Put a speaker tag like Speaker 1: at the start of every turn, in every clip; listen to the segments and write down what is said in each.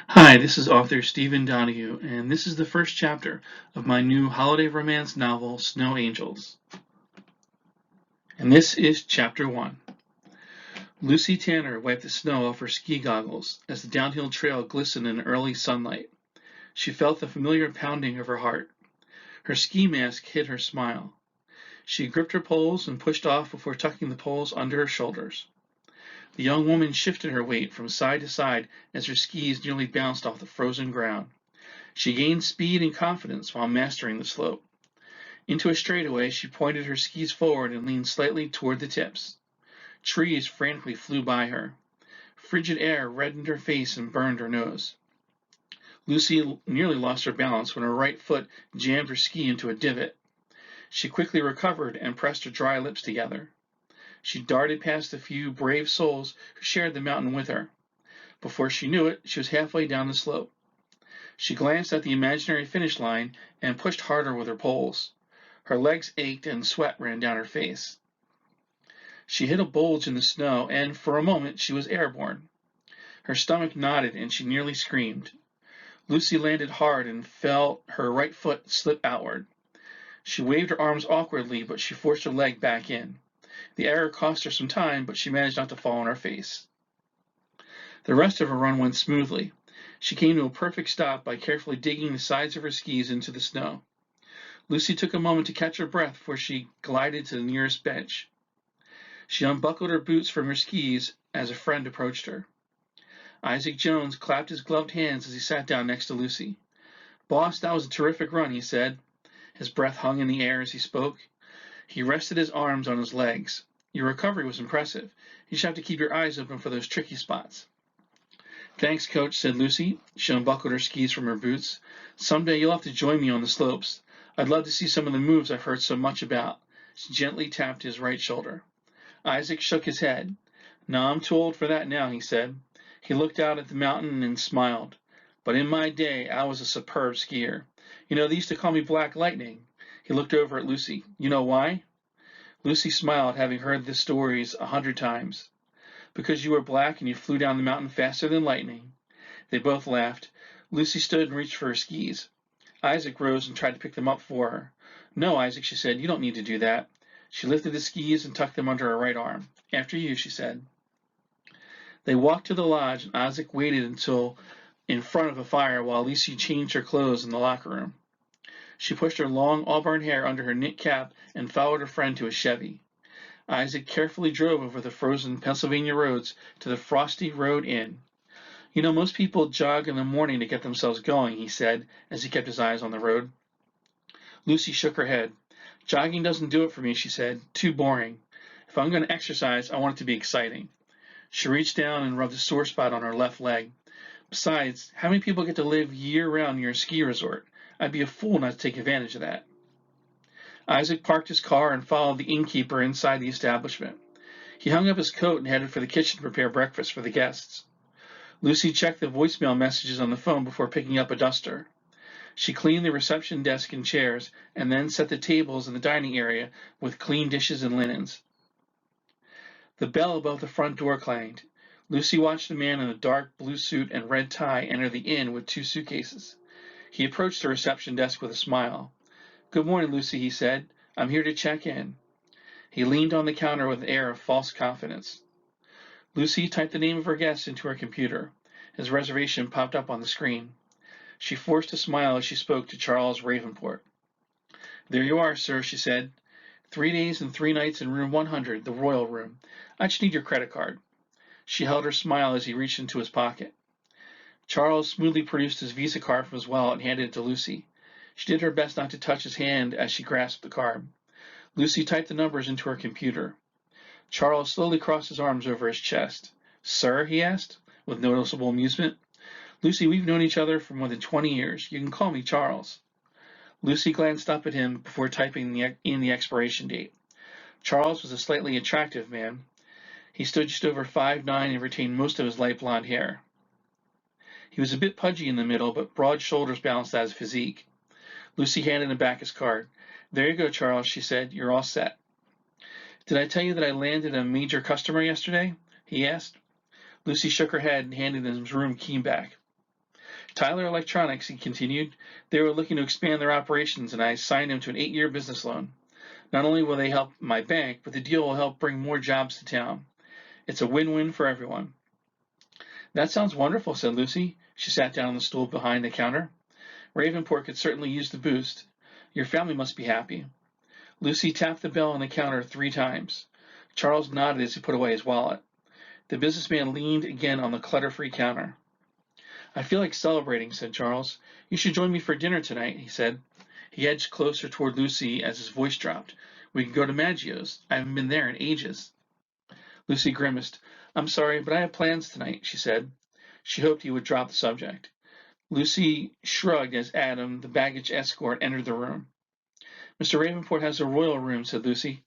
Speaker 1: Hi, this is author Steven Donahue, and this is the first chapter of my new holiday romance novel, Snow Angels. And this is Chapter 1. Lucy Tanner wiped the snow off her ski goggles as the downhill trail glistened in early sunlight. She felt the familiar pounding of her heart. Her ski mask hid her smile. She gripped her poles and pushed off before tucking the poles under her shoulders. The young woman shifted her weight from side to side as her skis nearly bounced off the frozen ground. She gained speed and confidence while mastering the slope. Into a straightaway, she pointed her skis forward and leaned slightly toward the tips. Trees frantically flew by her. Frigid air reddened her face and burned her nose. Lucy nearly lost her balance when her right foot jammed her ski into a divot. She quickly recovered and pressed her dry lips together. She darted past the few brave souls who shared the mountain with her. Before she knew it, she was halfway down the slope. She glanced at the imaginary finish line and pushed harder with her poles. Her legs ached and sweat ran down her face. She hit a bulge in the snow, and for a moment she was airborne. Her stomach knotted and she nearly screamed. Lucy landed hard and felt her right foot slip outward. She waved her arms awkwardly, but she forced her leg back in. The error cost her some time, but she managed not to fall on her face. The rest of her run went smoothly. She came to a perfect stop by carefully digging the sides of her skis into the snow. Lucy took a moment to catch her breath before she glided to the nearest bench. She unbuckled her boots from her skis as a friend approached her. Isaac Jones clapped his gloved hands as he sat down next to Lucy. "Boss, that was a terrific run," he said. His breath hung in the air as he spoke. He rested his arms on his legs. "Your recovery was impressive. You should have to keep your eyes open for those tricky spots." "Thanks, Coach," said Lucy. She unbuckled her skis from her boots. "Someday you'll have to join me on the slopes. I'd love to see some of the moves I've heard so much about." She gently tapped his right shoulder. Isaac shook his head. "No, I'm too old for that now," he said. He looked out at the mountain and smiled. "But in my day, I was a superb skier. They used to call me Black Lightning." He looked over at Lucy. "You know why?" Lucy smiled, having heard the stories 100 times. "Because you were black and you flew down the mountain faster than lightning." They both laughed. Lucy stood and reached for her skis. Isaac rose and tried to pick them up for her. "No, Isaac," she said, "you don't need to do that." She lifted the skis and tucked them under her right arm. "After you," she said. They walked to the lodge, and Isaac waited until in front of a fire while Lucy changed her clothes in the locker room. She pushed her long auburn hair under her knit cap and followed her friend to a Chevy. Isaac carefully drove over the frozen Pennsylvania roads to the Frosty Road Inn. "Most people jog in the morning to get themselves going," he said as he kept his eyes on the road. Lucy shook her head. "Jogging doesn't do it for me," she said. "Too boring. If I'm going to exercise, I want it to be exciting." She reached down and rubbed a sore spot on her left leg. "Besides, how many people get to live year-round near a ski resort? I'd be a fool not to take advantage of that." Isaac parked his car and followed the innkeeper inside the establishment. He hung up his coat and headed for the kitchen to prepare breakfast for the guests. Lucy checked the voicemail messages on the phone before picking up a duster. She cleaned the reception desk and chairs, and then set the tables in the dining area with clean dishes and linens. The bell above the front door clanged. Lucy watched a man in a dark blue suit and red tie enter the inn with 2 suitcases. He approached the reception desk with a smile. "Good morning, Lucy," he said. "I'm here to check in." He leaned on the counter with an air of false confidence. Lucy typed the name of her guest into her computer. His reservation popped up on the screen. She forced a smile as she spoke to Charles Ravenport. "There you are, sir," she said. 3 days and 3 nights in room 100, the Royal Room. I just need your credit card." She held her smile as he reached into his pocket. Charles smoothly produced his Visa card from his wallet and handed it to Lucy. She did her best not to touch his hand as she grasped the card. Lucy typed the numbers into her computer. Charles slowly crossed his arms over his chest. "Sir?" he asked, with noticeable amusement. "Lucy, we've known each other for more than 20 years. You can call me Charles." Lucy glanced up at him before typing in the expiration date. Charles was a slightly attractive man. He stood just over 5'9" and retained most of his light blonde hair. He was a bit pudgy in the middle, but broad shoulders balanced out his physique. Lucy handed him back his card. "There you go, Charles," she said. "You're all set." "Did I tell you that I landed a major customer yesterday?" he asked. Lucy shook her head and handed him his room key back. Tyler Electronics, he continued. They were looking to expand their operations, and I signed them to an 8-year business loan. Not only will they help my bank, but the deal will help bring more jobs to town. It's a win-win for everyone. That sounds wonderful, said Lucy. She sat down on the stool behind the counter. Ravenport could certainly use the boost. Your family must be happy. Lucy tapped the bell on the counter 3 times. Charles nodded as he put away his wallet. The businessman leaned again on the clutter-free counter. I feel like celebrating, said Charles. You should join me for dinner tonight, he said. He edged closer toward Lucy as his voice dropped. We can go to Maggio's. I haven't been there in ages. Lucy grimaced. I'm sorry, but I have plans tonight, she said. She hoped he would drop the subject. Lucy shrugged as Adam, the baggage escort, entered the room. Mr. Ravenport has a royal room, said Lucy.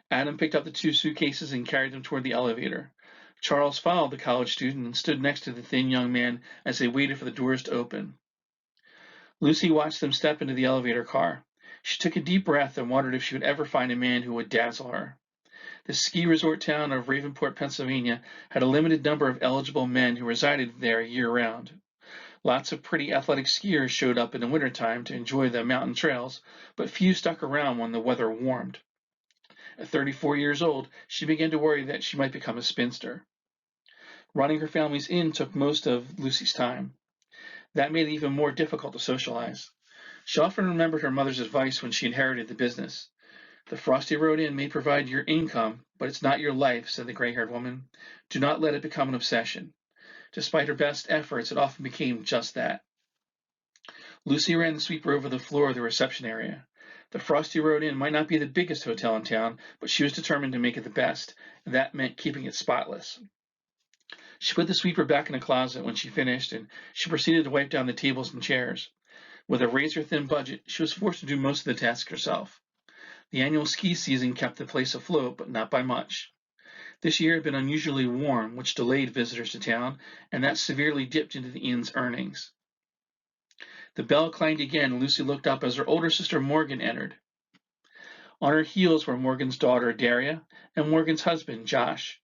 Speaker 1: Adam picked up the 2 suitcases and carried them toward the elevator. Charles followed the college student and stood next to the thin young man as they waited for the doors to open. Lucy watched them step into the elevator car. She took a deep breath and wondered if she would ever find a man who would dazzle her. The ski resort town of Ravenport, Pennsylvania, had a limited number of eligible men who resided there year-round. Lots of pretty athletic skiers showed up in the wintertime to enjoy the mountain trails, but few stuck around when the weather warmed. At 34 years old, she began to worry that she might become a spinster. Running her family's inn took most of Lucy's time. That made it even more difficult to socialize. She often remembered her mother's advice when she inherited the business. The Frosty Road Inn may provide your income, but it's not your life, said the gray-haired woman. Do not let it become an obsession. Despite her best efforts, it often became just that. Lucy ran the sweeper over the floor of the reception area. The Frosty Road Inn might not be the biggest hotel in town, but she was determined to make it the best, and that meant keeping it spotless. She put the sweeper back in the closet when she finished, and she proceeded to wipe down the tables and chairs. With a razor-thin budget, she was forced to do most of the tasks herself. The annual ski season kept the place afloat, but not by much. This year had been unusually warm, which delayed visitors to town, and that severely dipped into the inn's earnings. The bell clanged again, and Lucy looked up as her older sister Morgan entered. On her heels were Morgan's daughter, Daria, and Morgan's husband, Josh.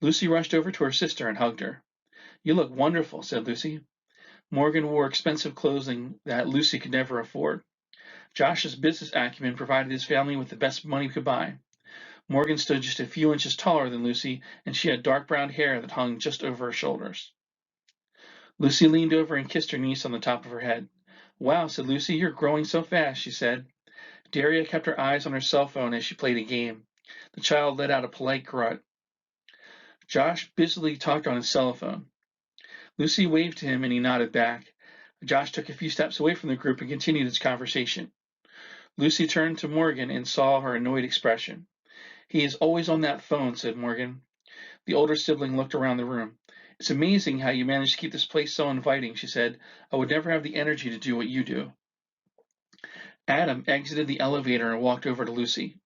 Speaker 1: Lucy rushed over to her sister and hugged her. You look wonderful, said Lucy. Morgan wore expensive clothing that Lucy could never afford. Josh's business acumen provided his family with the best money could buy. Morgan stood just a few inches taller than Lucy, and she had dark brown hair that hung just over her shoulders. Lucy leaned over and kissed her niece on the top of her head. Wow, said Lucy, you're growing so fast, she said. Daria kept her eyes on her cell phone as she played a game. The child let out a polite grunt. Josh busily talked on his cell phone. Lucy waved to him and he nodded back. Josh took a few steps away from the group and continued his conversation. Lucy turned to Morgan and saw her annoyed expression. He is always on that phone, said Morgan. The older sibling looked around the room. It's amazing how you manage to keep this place so inviting, she said. I would never have the energy to do what you do. Adam exited the elevator and walked over to Lucy.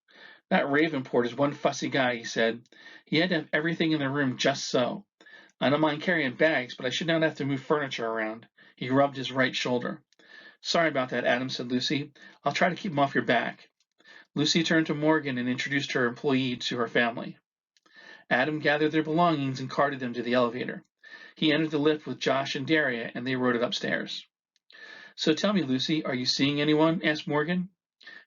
Speaker 1: That Ravenport is one fussy guy, he said. He had to have everything in the room just so. I don't mind carrying bags, but I should not have to move furniture around. He rubbed his right shoulder. Sorry about that, Adam, said Lucy. I'll try to keep him off your back. Lucy turned to Morgan and introduced her employee to her family. Adam gathered their belongings and carted them to the elevator. He entered the lift with Josh and Daria, and they rode it upstairs. So tell me, Lucy, are you seeing anyone? Asked Morgan.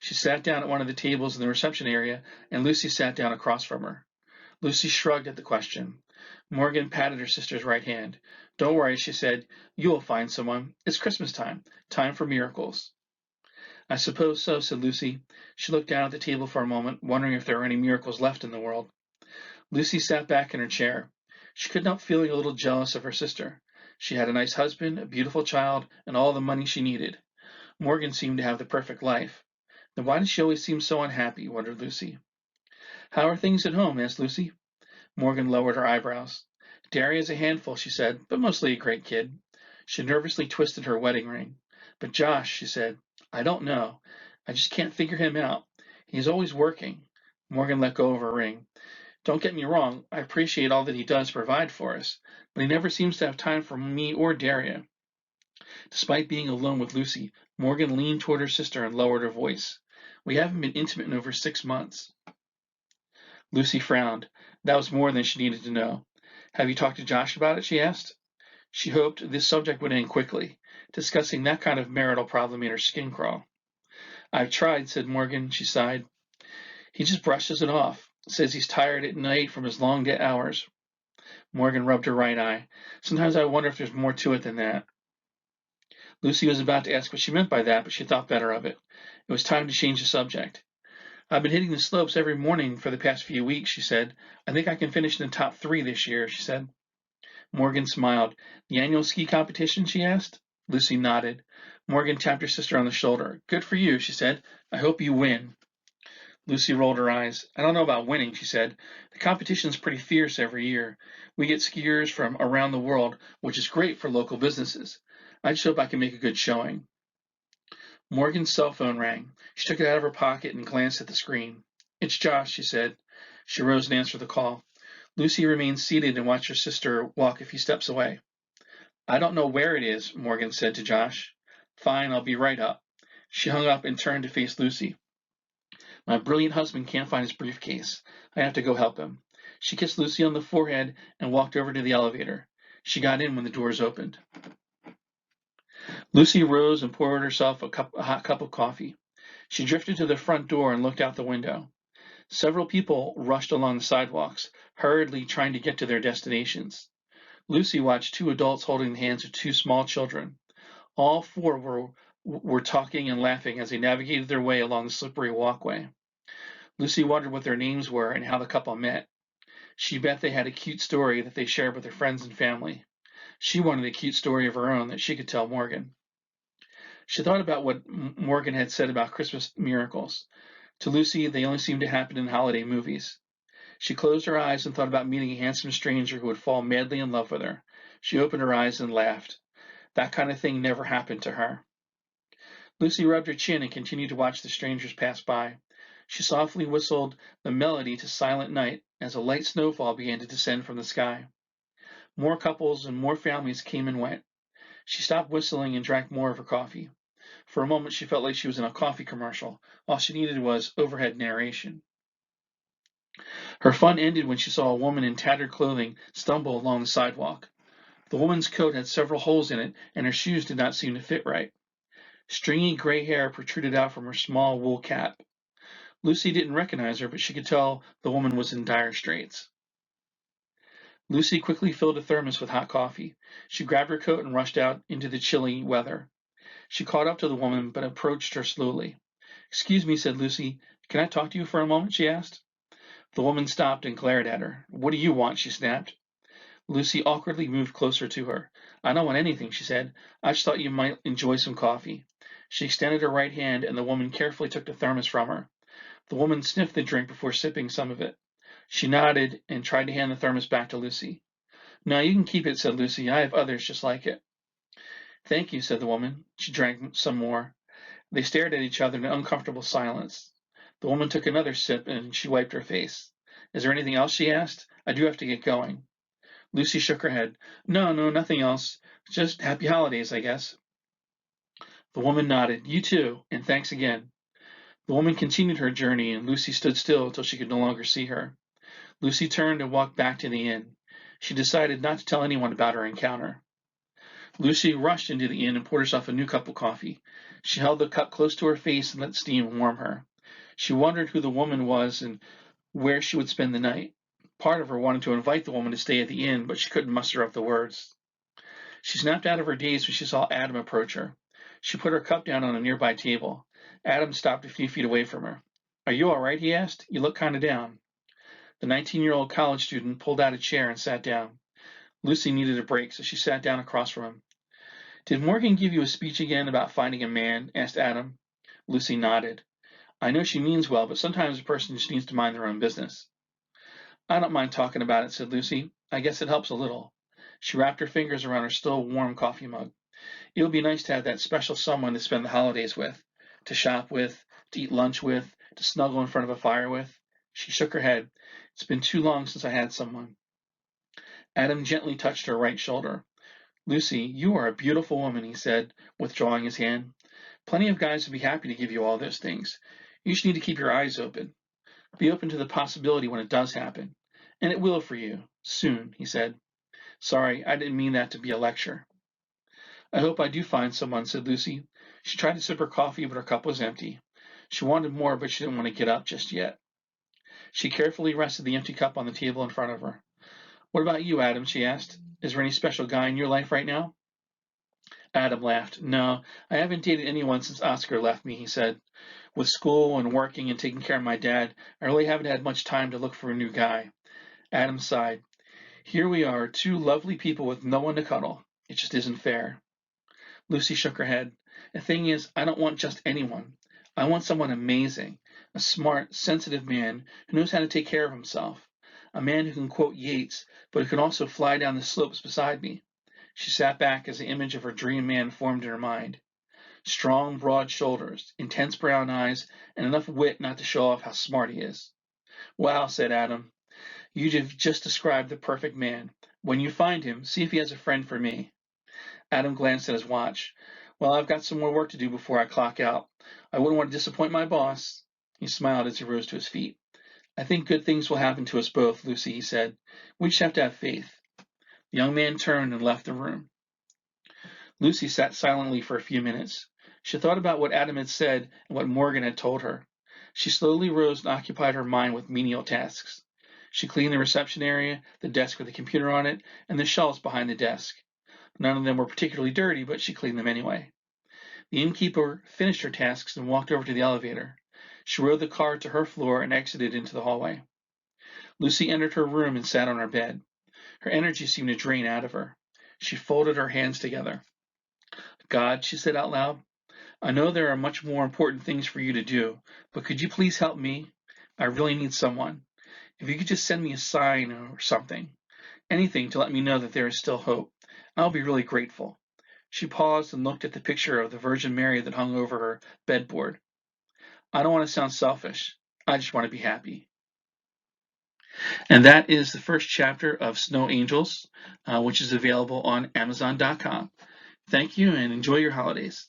Speaker 1: She sat down at one of the tables in the reception area, and Lucy sat down across from her. Lucy shrugged at the question. Morgan patted her sister's right hand. Don't worry, she said. You will find someone. It's Christmas time. Time for miracles. I suppose so, said Lucy. She looked down at the table for a moment, wondering if there were any miracles left in the world. Lucy sat back in her chair. She couldn't help feeling a little jealous of her sister. She had a nice husband, a beautiful child, and all the money she needed. Morgan seemed to have the perfect life. Then why did she always seem so unhappy, wondered Lucy. How are things at home? Asked Lucy. Morgan lowered her eyebrows. Daria's a handful, she said, but mostly a great kid. She nervously twisted her wedding ring. But Josh, she said, I don't know. I just can't figure him out. He's always working. Morgan let go of her ring. Don't get me wrong, I appreciate all that he does provide for us, but he never seems to have time for me or Daria. Despite being alone with Lucy, Morgan leaned toward her sister and lowered her voice. We haven't been intimate in over 6 months. Lucy frowned. That was more than she needed to know. Have you talked to Josh about it? She asked. She hoped this subject would end quickly. Discussing that kind of marital problem made her skin crawl. "I've tried," said Morgan. She sighed. "He just brushes it off. Says he's tired at night from his long day hours." Morgan rubbed her right eye. "Sometimes I wonder if there's more to it than that." Lucy was about to ask what she meant by that, but she thought better of it. It was time to change the subject. "I've been hitting the slopes every morning for the past few weeks," she said. "I think I can finish in the top 3 this year," she said. Morgan smiled. "The annual ski competition?" she asked. Lucy nodded. Morgan tapped her sister on the shoulder. "Good for you," she said. "I hope you win." Lucy rolled her eyes. "I don't know about winning," she said. "The competition's pretty fierce every year. We get skiers from around the world, which is great for local businesses. I just hope I can make a good showing." Morgan's cell phone rang. She took it out of her pocket and glanced at the screen. "It's Josh," she said. She rose and answered the call. Lucy remained seated and watched her sister walk a few steps away. "I don't know where it is," Morgan said to Josh. "Fine, I'll be right up." She hung up and turned to face Lucy. "My brilliant husband can't find his briefcase. I have to go help him." She kissed Lucy on the forehead and walked over to the elevator. She got in when the doors opened. Lucy rose and poured herself a hot cup of coffee. She drifted to the front door and looked out the window. Several people rushed along the sidewalks, hurriedly trying to get to their destinations. Lucy watched 2 adults holding the hands of 2 small children. All 4 were talking and laughing as they navigated their way along the slippery walkway. Lucy wondered what their names were and how the couple met. She bet they had a cute story that they shared with their friends and family. She wanted a cute story of her own that she could tell Morgan. She thought about what Morgan had said about Christmas miracles. To Lucy, they only seemed to happen in holiday movies. She closed her eyes and thought about meeting a handsome stranger who would fall madly in love with her. She opened her eyes and laughed. That kind of thing never happened to her. Lucy rubbed her chin and continued to watch the strangers pass by. She softly whistled the melody to Silent Night as a light snowfall began to descend from the sky. More couples and more families came and went. She stopped whistling and drank more of her coffee. For a moment she felt like she was in a coffee commercial. All she needed was overhead narration. Her fun ended when she saw a woman in tattered clothing stumble along the sidewalk. The woman's coat had several holes in it, and her shoes did not seem to fit right. Stringy gray hair protruded out from her small wool cap. Lucy didn't recognize her, but she could tell the woman was in dire straits. Lucy quickly filled a thermos with hot coffee. She grabbed her coat and rushed out into the chilly weather. She caught up to the woman, but approached her slowly. "Excuse me," said Lucy. "Can I talk to you for a moment?" she asked. The woman stopped and glared at her. "What do you want?" she snapped. Lucy awkwardly moved closer to her. "I don't want anything," she said. "I just thought you might enjoy some coffee." She extended her right hand, and the woman carefully took the thermos from her. The woman sniffed the drink before sipping some of it. She nodded and tried to hand the thermos back to Lucy. "No, you can keep it," said Lucy. "I have others just like it." "Thank you," said the woman. She drank some more. They stared at each other in uncomfortable silence. The woman took another sip and she wiped her face. "Is there anything else?" she asked. "I do have to get going." Lucy shook her head. No, nothing else. Just happy holidays, I guess." The woman nodded. "You too, and thanks again." The woman continued her journey, and Lucy stood still until she could no longer see her. Lucy turned and walked back to the inn. She decided not to tell anyone about her encounter. Lucy rushed into the inn and poured herself a new cup of coffee. She held the cup close to her face and let steam warm her. She wondered who the woman was and where she would spend the night. Part of her wanted to invite the woman to stay at the inn, but she couldn't muster up the words. She snapped out of her daze when she saw Adam approach her. She put her cup down on a nearby table. Adam stopped a few feet away from her. "Are you all right?" he asked. "You look kind of down." The 19-year-old college student pulled out a chair and sat down. Lucy needed a break, so she sat down across from him. "Did Morgan give you a speech again about finding a man?" asked Adam. Lucy nodded. "I know she means well, but sometimes a person just needs to mind their own business." "I don't mind talking about it," said Lucy. "I guess it helps a little." She wrapped her fingers around her still warm coffee mug. "It would be nice to have that special someone to spend the holidays with, to shop with, to eat lunch with, to snuggle in front of a fire with." She shook her head. "It's been too long since I had someone." Adam gently touched her right shoulder. "Lucy, you are a beautiful woman," he said, withdrawing his hand. "Plenty of guys would be happy to give you all those things. You just need to keep your eyes open. Be open to the possibility when it does happen. And it will for you. Soon," he said. Sorry, I didn't mean that to be a lecture. I hope I do find someone, said Lucy. She tried to sip her coffee, but her cup was empty. She wanted more, but she didn't want to get up just yet. She carefully rested the empty cup on the table in front of her. What about you, Adam? She asked. Is there any special guy in your life right now? Adam laughed. No, I haven't dated anyone since Oscar left me, he said. With school and working and taking care of my dad, I really haven't had much time to look for a new guy. Adam sighed. Here we are, two lovely people with no one to cuddle. It just isn't fair. Lucy shook her head. The thing is, I don't want just anyone. I want someone amazing, a smart, sensitive man who knows how to take care of himself, a man who can quote Yeats, but who can also fly down the slopes beside me. She sat back as the image of her dream man formed in her mind. Strong, broad shoulders, intense brown eyes, and enough wit not to show off how smart he is. Wow, said Adam. You've just described the perfect man. When you find him, see if he has a friend for me. Adam glanced at his watch. Well, I've got some more work to do before I clock out. I wouldn't want to disappoint my boss. He smiled as he rose to his feet. I think good things will happen to us both, Lucy, he said. We just have to have faith. The young man turned and left the room. Lucy sat silently for a few minutes. She thought about what Adam had said and what Morgan had told her. She slowly rose and occupied her mind with menial tasks. She cleaned the reception area, the desk with the computer on it, and the shelves behind the desk. None of them were particularly dirty, but she cleaned them anyway. The innkeeper finished her tasks and walked over to the elevator. She rode the car to her floor and exited into the hallway. Lucy entered her room and sat on her bed. Her energy seemed to drain out of her. She folded her hands together. God, she said out loud, I know there are much more important things for you to do, but could you please help me? I really need someone. If you could just send me a sign or something, anything to let me know that there is still hope, I'll be really grateful. She paused and looked at the picture of the Virgin Mary that hung over her bedboard. I don't want to sound selfish. I just want to be happy. And that is the first chapter of Snow Angels, which is available on Amazon.com. Thank you and enjoy your holidays.